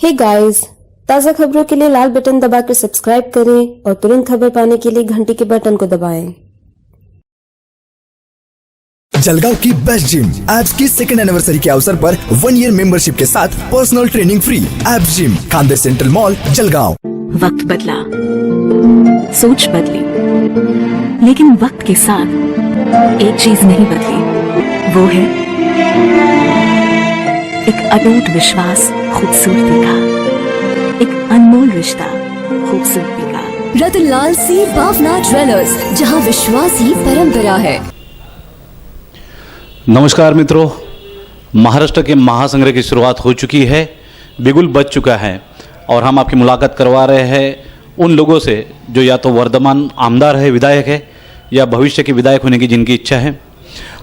हे guys, ताज़ा खबरों के लिए लाल बटन दबाकर सब्सक्राइब करें और तुरंत खबर पाने के लिए घंटी के बटन को दबाएं। जलगांव की बेस्ट जिम एप्स की सेकंड एनिवर्सरी के अवसर पर 1 ईयर मेंबरशिप के साथ personal training free. Apps gym, Khandesh central mall, Jalgaon. वक्त बदला, सोच बदली, लेकिन वक्त के साथ एक चीज नहीं बदली, वो है एक अटूट विश्वास खूबसूरती का, एक अनमोल रिश्ता खूबसूरती का। रतनलाल सी भावना ज्वेलर्स, जहां विश्वास ही परंपरा है। नमस्कार मित्रों, महाराष्ट्र के महासंग्रह की शुरुआत हो चुकी है, बिगुल बज चुका है और हम आपकी मुलाकात करवा रहे हैं उन लोगों से जो या तो वर्तमान आमदार है, विधायक है, या भविष्य के विधायक होने की जिनकी इच्छा है।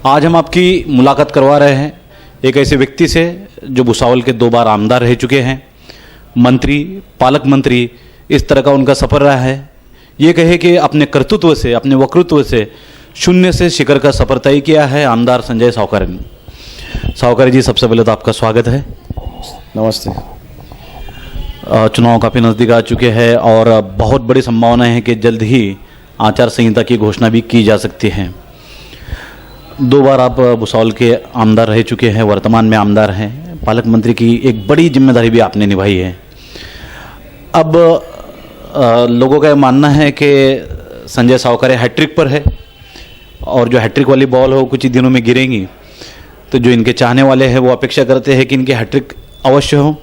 आज हम आपकी मुलाकात करवा रहे हैं एक ऐसे व्यक्ति से जो भुसावल के 2 बार आमदार रह चुके हैं, मंत्री, पालक मंत्री, इस तरह का उनका सफ़र रहा है। ये कहे कि अपने कर्तृत्व से, अपने वक्तृत्व से शून्य से शिखर का सफ़र तय किया है आमदार संजय सावकारे ने। सावकारे जी, सबसे पहले तो आपका स्वागत है। नमस्ते। चुनाव काफ़ी नज़दीक आ चुके हैं और बहुत बड़ी संभावना है कि जल्द ही आचार संहिता की घोषणा भी की जा सकती है। 2 बार आप भुसावल के आमदार रह चुके हैं, वर्तमान में आमदार हैं, पालक मंत्री की एक बड़ी जिम्मेदारी भी आपने निभाई है। अब लोगों का मानना है कि संजय सावकारे हैट्रिक पर है और जो हैट्रिक वाली बॉल हो कुछ ही दिनों में गिरेंगी, तो जो इनके चाहने वाले हैं वो अपेक्षा करते हैं कि इनकी हैट्रिक अवश्य हो।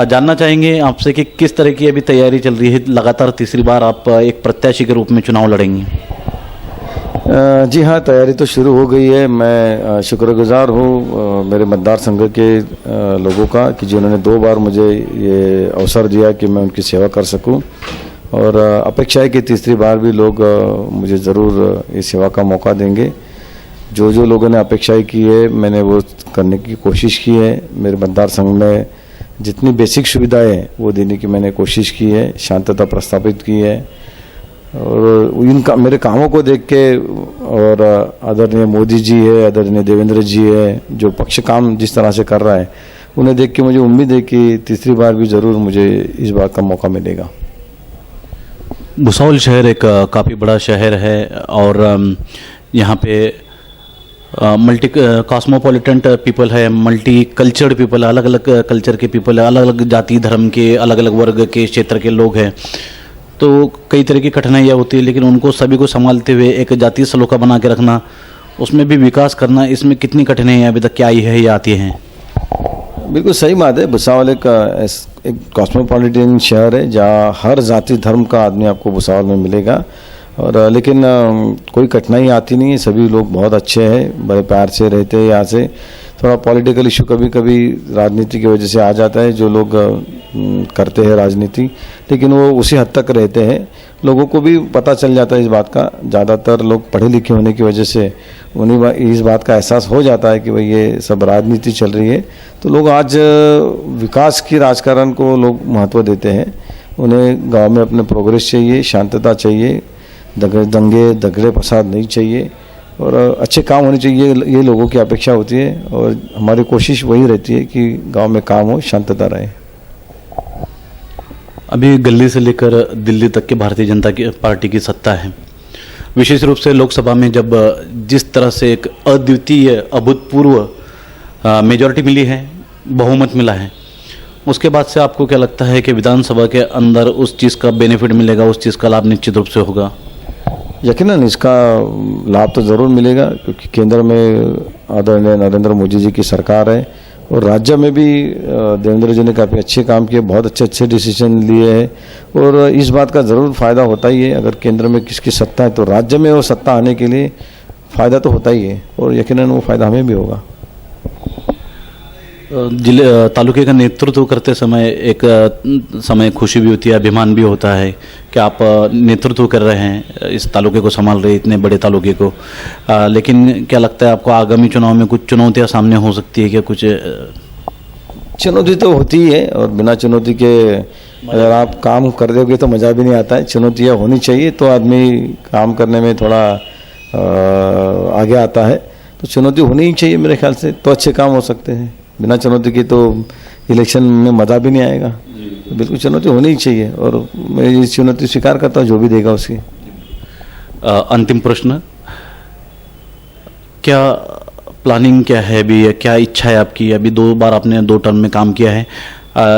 जानना चाहेंगे आपसे कि किस तरह की अभी तैयारी चल रही है। लगातार तीसरी बार आप एक प्रत्याशी के रूप में चुनाव लड़ेंगे। जी हाँ, तैयारी तो शुरू हो गई है। मैं शुक्रगुजार हूँ मेरे मतदार संघ के लोगों का कि जिन्होंने 2 बार मुझे ये अवसर दिया कि मैं उनकी सेवा कर सकूँ, और अपेक्षा है कि तीसरी बार भी लोग मुझे ज़रूर इस सेवा का मौका देंगे। जो जो लोगों ने अपेक्षाएं की है मैंने वो करने की कोशिश की है। मेरे मतदार संघ में जितनी बेसिक सुविधाएं हैं वो देने की मैंने कोशिश की है, शांतता प्रस्थापित की है, और इनका मेरे कामों को देख के, और आदरणीय मोदी जी है, आदरणीय देवेंद्र जी है, जो पक्ष काम जिस तरह से कर रहा है, उन्हें देख के मुझे उम्मीद है कि तीसरी बार भी ज़रूर मुझे इस बात का मौका मिलेगा। भुसावल शहर एक काफ़ी बड़ा शहर है और यहाँ पे मल्टी कॉस्मोपॉलिटन पीपल है, मल्टी कल्चर्ड पीपल, अलग अलग कल्चर के पीपल है, अलग अलग जाति धर्म के, अलग अलग वर्ग के क्षेत्र के लोग हैं। तो कई तरह की कठिनाइयाँ होती है, लेकिन उनको सभी को संभालते हुए एक जातीय सलोखा बना के रखना, उसमें भी विकास करना, इसमें कितनी कठिनाइयाँ अभी तक क्या आई है या आती हैं? बिल्कुल सही बात है। भुसावल एक कॉस्मोपॉलिटन शहर है जहाँ हर जाति धर्म का आदमी आपको भुसावल में मिलेगा, और लेकिन कोई कठिनाई आती नहीं है। सभी लोग बहुत अच्छे हैं, बड़े प्यार से रहते हैं। यहाँ से थोड़ा पॉलिटिकल इशू कभी कभी राजनीति की वजह से आ जाता है, जो लोग करते हैं राजनीति, लेकिन वो उसी हद तक रहते हैं। लोगों को भी पता चल जाता है इस बात का। ज़्यादातर लोग पढ़े लिखे होने की वजह से उन्हें इस बात का एहसास हो जाता है कि भाई ये सब राजनीति चल रही है। तो लोग आज विकास की राजकारण को लोग महत्व देते हैं। उन्हें गांव में अपने प्रोग्रेस चाहिए, शांतता चाहिए, दंगे झगड़े फसाद नहीं चाहिए, और अच्छे काम होने चाहिए। ये लोगों की अपेक्षा होती है, और हमारी कोशिश वही रहती है कि गांव में काम हो, शांतता रहे। अभी दिल्ली से लेकर दिल्ली तक के भारतीय जनता पार्टी की सत्ता है। विशेष रूप से लोकसभा में जब जिस तरह से एक अद्वितीय, अभूतपूर्व मेजॉरिटी मिली है, बहुमत मिला है, उसके बाद से आपको क्या लगता है कि विधानसभा के अंदर उस चीज़ का बेनिफिट मिलेगा, उस चीज़ का लाभ निश्चित रूप से होगा? यकीनन इसका लाभ तो ज़रूर मिलेगा, क्योंकि केंद्र में आदरणीय नरेंद्र मोदी जी की सरकार है, और राज्य में भी देवेंद्र जी ने काफ़ी अच्छे काम किए, बहुत अच्छे डिसीजन लिए हैं, और इस बात का ज़रूर फ़ायदा होता ही है। अगर केंद्र में किसकी सत्ता है तो राज्य में वो सत्ता आने के लिए फ़ायदा तो होता ही है, और यकीनन वो फ़ायदा हमें भी होगा। जिले तालुके का नेतृत्व करते समय एक समय खुशी भी होती है, अभिमान भी होता है कि आप नेतृत्व कर रहे हैं, इस तालुके को संभाल रहे हैं, इतने बड़े तालुके को। लेकिन क्या लगता है आपको आगामी चुनाव में कुछ चुनौतियां सामने हो सकती है क्या? कुछ चुनौती तो होती ही है, और बिना चुनौती के अगर आप काम कर दोगे तो मज़ा भी नहीं आता है। चुनौतियाँ होनी चाहिए तो आदमी काम करने में थोड़ा आगे आता है। तो चुनौती होनी ही चाहिए मेरे ख्याल से, तो अच्छे काम हो सकते हैं। बिना चुनौती की तो इलेक्शन में मज़ा भी नहीं आएगा। तो बिल्कुल चुनौती होनी ही चाहिए और मैं ये चुनौती स्वीकार करता हूँ, जो भी देगा उसकी। अंतिम प्रश्न, क्या प्लानिंग क्या है अभी, क्या इच्छा है आपकी? अभी 2 बार आपने 2 टर्म में काम किया है,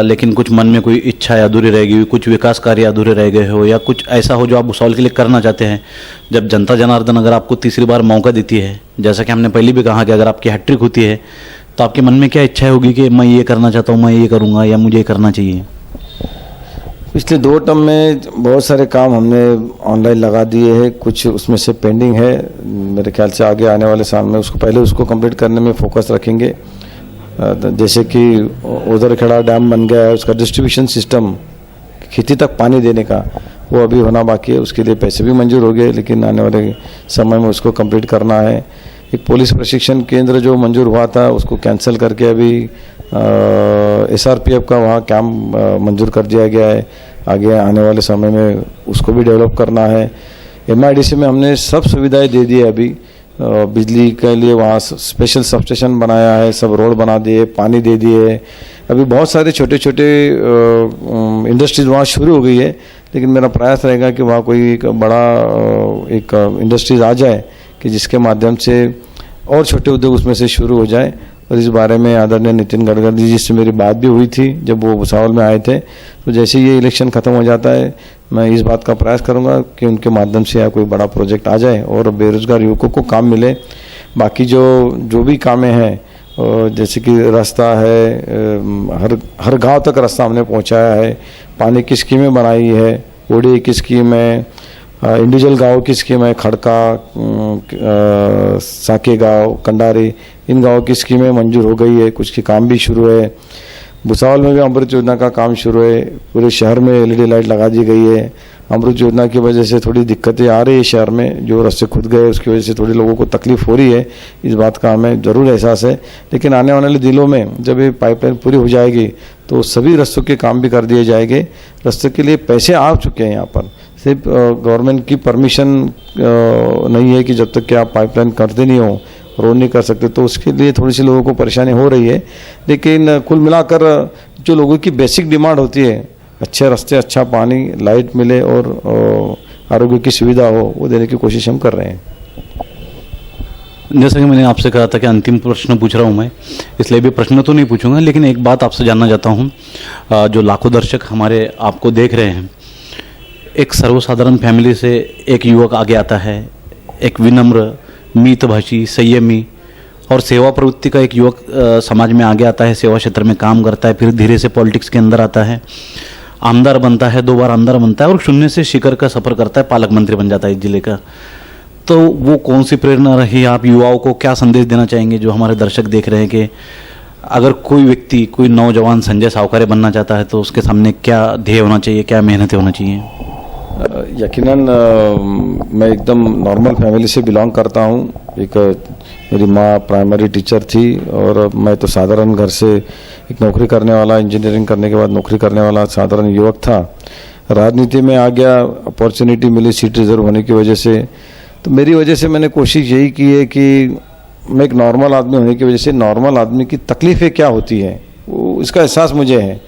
लेकिन कुछ मन में कोई इच्छा अधूरी रह गई, कुछ विकास कार्य अधूरे रह गए हो, या कुछ ऐसा हो जो आप भुसावल के लिए करना चाहते हैं? जब जनता जनार्दन अगर आपको तीसरी बार मौका देती है, जैसा कि हमने पहले भी कहा कि अगर आपकी हैट्रिक होती है, तो आपके मन में क्या इच्छा होगी कि मैं ये करना चाहता हूँ, मैं ये करूँगा, या मुझे ये करना चाहिए? पिछले 2 टर्म में बहुत सारे काम हमने ऑनलाइन लगा दिए हैं, कुछ उसमें से पेंडिंग है। मेरे ख्याल से आगे आने वाले साल में उसको कंप्लीट करने में फोकस रखेंगे। जैसे कि उधर खड़ा डैम बन गया है, उसका डिस्ट्रीब्यूशन सिस्टम, खेती तक पानी देने का, वो अभी होना बाकी है। उसके लिए पैसे भी मंजूर हो गए, लेकिन आने वाले समय में उसको कंप्लीट करना है। एक पुलिस प्रशिक्षण केंद्र जो मंजूर हुआ था, उसको कैंसिल करके अभी SRPF का वहाँ कैंप मंजूर कर दिया गया है। आगे आने वाले समय में उसको भी डेवलप करना है। MIDC में हमने सब सुविधाएं दे दी है। अभी बिजली के लिए वहाँ स्पेशल सबस्टेशन बनाया है, सब रोड बना दिए, पानी दे दिए। अभी बहुत सारे छोटे छोटे इंडस्ट्रीज वहाँ शुरू हो गई है, लेकिन मेरा प्रयास रहेगा कि वहाँ कोई एक बड़ा एक इंडस्ट्रीज आ जाए कि जिसके माध्यम से और छोटे उद्योग उसमें से शुरू हो जाए। और इस बारे में आदरणीय नितिन गडकरी जी से मेरी बात भी हुई थी जब वो भुसावल में आए थे। तो जैसे ये इलेक्शन ख़त्म हो जाता है, मैं इस बात का प्रयास करूंगा कि उनके माध्यम से या कोई बड़ा प्रोजेक्ट आ जाए और बेरोजगार युवकों को काम मिले। बाकी जो भी कामें हैं, जैसे कि रास्ता है, हर गांव तक रास्ता हमने पहुंचाया है, पानी की स्कीमें बनाई है, ODA की स्कीम है, इंडिविजुअल गाँव की स्कीम है, खड़का, साके गाँव, कंडारी, इन गाँव की स्कीमें मंजूर हो गई है, कुछ के काम भी शुरू है। भुसावल में भी अमृत योजना का काम शुरू है, पूरे शहर में LED लाइट लगा दी गई है। अमृत योजना की वजह से थोड़ी दिक्कतें आ रही है शहर में, जो रास्ते खुद गए उसकी वजह से थोड़ी लोगों को तकलीफ हो रही है, इस बात का हमें ज़रूर एहसास है। लेकिन आने वाले दिनों में जब ये पाइपलाइन पूरी हो जाएगी तो सभी रास्तों के काम भी कर दिए जाएंगे। रास्ते के लिए पैसे आ चुके हैं, यहाँ पर सिर्फ गवर्नमेंट की परमिशन नहीं है कि जब तक कि आप पाइपलाइन करते नहीं हो रोड नहीं कर सकते, तो उसके लिए थोड़ी सी लोगों को परेशानी हो रही है। लेकिन कुल मिलाकर जो लोगों की बेसिक डिमांड होती है, अच्छे रास्ते, अच्छा पानी, लाइट मिले और आरोग्य की सुविधा हो, वो देने की कोशिश हम कर रहे हैं। जैसा कि मैंने आपसे कहा था कि अंतिम प्रश्न पूछ रहा हूँ मैं, इसलिए भी प्रश्न तो नहीं पूछूंगा, लेकिन एक बात आपसे जानना चाहता हूँ। जो लाखों दर्शक हमारे आपको देख रहे हैं, एक सर्वसाधारण फैमिली से एक युवक आगे आता है, एक विनम्र, मितभाषी, संयमी और सेवा प्रवृत्ति का एक युवक समाज में आगे आता है, सेवा क्षेत्र में काम करता है, फिर धीरे से पॉलिटिक्स के अंदर आता है, आमदार बनता है, 2 बार आमदार बनता है और शून्य से शिखर का सफर करता है, पालक मंत्री बन जाता है इस जिले का। तो वो कौन सी प्रेरणा रही? आप युवाओं को क्या संदेश देना चाहेंगे जो हमारे दर्शक देख रहे हैं कि अगर कोई व्यक्ति, कोई नौजवान संजय सावकारे बनना चाहता है तो उसके सामने क्या ध्येय होना चाहिए, क्या मेहनतें होना चाहिए? यकीनन मैं एकदम नॉर्मल फैमिली से बिलोंग करता हूँ। एक मेरी माँ प्राइमरी टीचर थी और मैं तो साधारण घर से एक नौकरी करने वाला, इंजीनियरिंग करने के बाद नौकरी करने वाला साधारण युवक था। राजनीति में आ गया, अपॉर्चुनिटी मिली सीट रिजर्व होने की वजह से। तो मेरी वजह से मैंने कोशिश यही की है कि मैं एक नॉर्मल आदमी होने की वजह से नॉर्मल आदमी की तकलीफ़ें क्या होती है वो इसका एहसास मुझे है।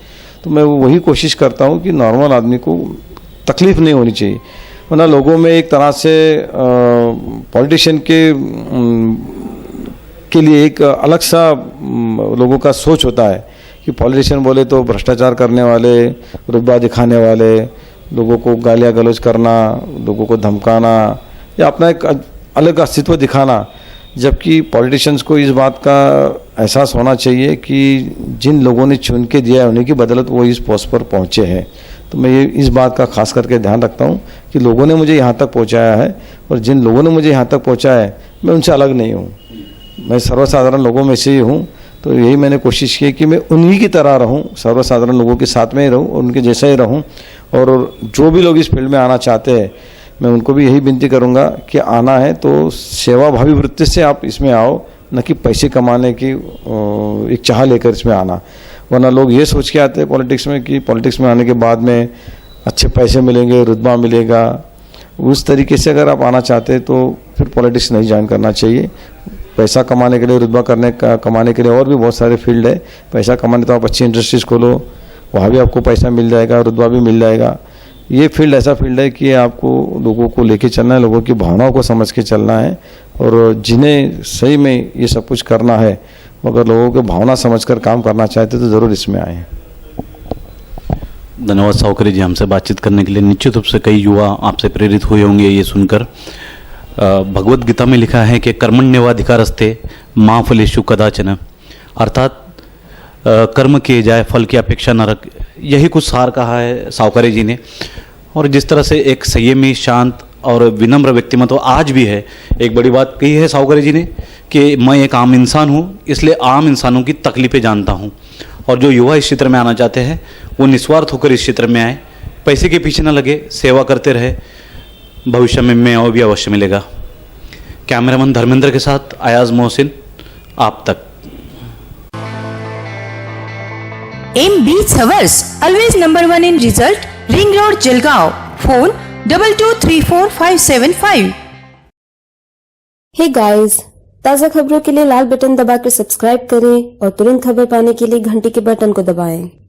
तो मैं वही कोशिश करता हूँ कि नॉर्मल आदमी को तकलीफ़ नहीं होनी चाहिए। वरना लोगों में एक तरह से पॉलिटिशियन के लिए एक अलग सा लोगों का सोच होता है कि पॉलिटिशियन बोले तो भ्रष्टाचार करने वाले, रुतबा दिखाने वाले, लोगों को गालियाँ गलौज करना, लोगों को धमकाना या अपना एक अलग अस्तित्व दिखाना। जबकि पॉलिटिशियंस को इस बात का एहसास होना चाहिए कि जिन लोगों ने चुन के दिया है उन्हीं की बदौलत वो इस पोस्ट पर पहुँचे हैं। तो मैं ये इस बात का खास करके ध्यान रखता हूँ कि लोगों ने मुझे यहाँ तक पहुँचाया है और जिन लोगों ने मुझे यहाँ तक पहुँचाया है मैं उनसे अलग नहीं हूँ, मैं सर्वसाधारण लोगों में से ही हूँ। तो यही मैंने कोशिश की कि मैं उन्हीं की तरह रहूँ, सर्वसाधारण लोगों के साथ में ही रहूँ, उनके जैसा ही रहूँ। और जो भी लोग इस फील्ड में आना चाहते हैं मैं उनको भी यही विनती करूँगा कि आना है तो सेवाभावी वृत्ति से आप इसमें आओ, न कि पैसे कमाने की एक चाह लेकर इसमें आना। वरना लोग ये सोच के आते हैं पॉलिटिक्स में कि पॉलिटिक्स में आने के बाद में अच्छे पैसे मिलेंगे, रुतबा मिलेगा। उस तरीके से अगर आप आना चाहते हैं तो फिर पॉलिटिक्स नहीं ज्वाइन करना चाहिए। पैसा कमाने के लिए, रुतबा कमाने के लिए और भी बहुत सारे फील्ड है। पैसा कमाने तो आप अच्छी इंडस्ट्रीज खोलो, वहाँ भी आपको पैसा मिल जाएगा, रुतबा भी मिल जाएगा। ये फील्ड ऐसा फील्ड है कि आपको लोगों को लेके चलना है, लोगों की भावनाओं को समझ के चलना है, और जिन्हें सही में ये सब कुछ करना है, मगर लोगों की भावना समझकर काम करना चाहते तो ज़रूर इसमें आए। धन्यवाद सावकरी जी, हमसे बातचीत करने के लिए। निश्चित रूप से कई युवा आपसे प्रेरित हुए होंगे ये सुनकर। भगवत गीता में लिखा है कि कर्मण्येवाधिकारस्ते मा फलेषु कदाचन, अर्थात कर्म किए जाए, फल की अपेक्षा न रख। यही कुछ सार कहा है सावकरी जी ने। और जिस तरह से एक संयमी, शांत और विनम्र व्यक्तिमत्व आज भी है। एक बड़ी बात कही है सावकरी जी ने कि मैं एक आम इंसान हूँ, इसलिए आम इंसानों की तकलीफें जानता हूँ। और जो युवा इस क्षेत्र में आना चाहते हैं वो निस्वार्थ होकर इस क्षेत्र में आए, पैसे के पीछे न लगे, सेवा करते रहे। भविष्य में मैं भी अवश्य मिलेगा। कैमरामैन धर्मेंद्र के साथ अयाज मोहसिन, आप तक। In Beats Hours, always number 1 in result, Ring Road, Jalgaon. Phone 22345575. Hey guys, ताज़ा खबरों के लिए लाल बटन दबाकर सब्सक्राइब करें और तुरंत खबर पाने के लिए घंटी के बटन को दबाएं।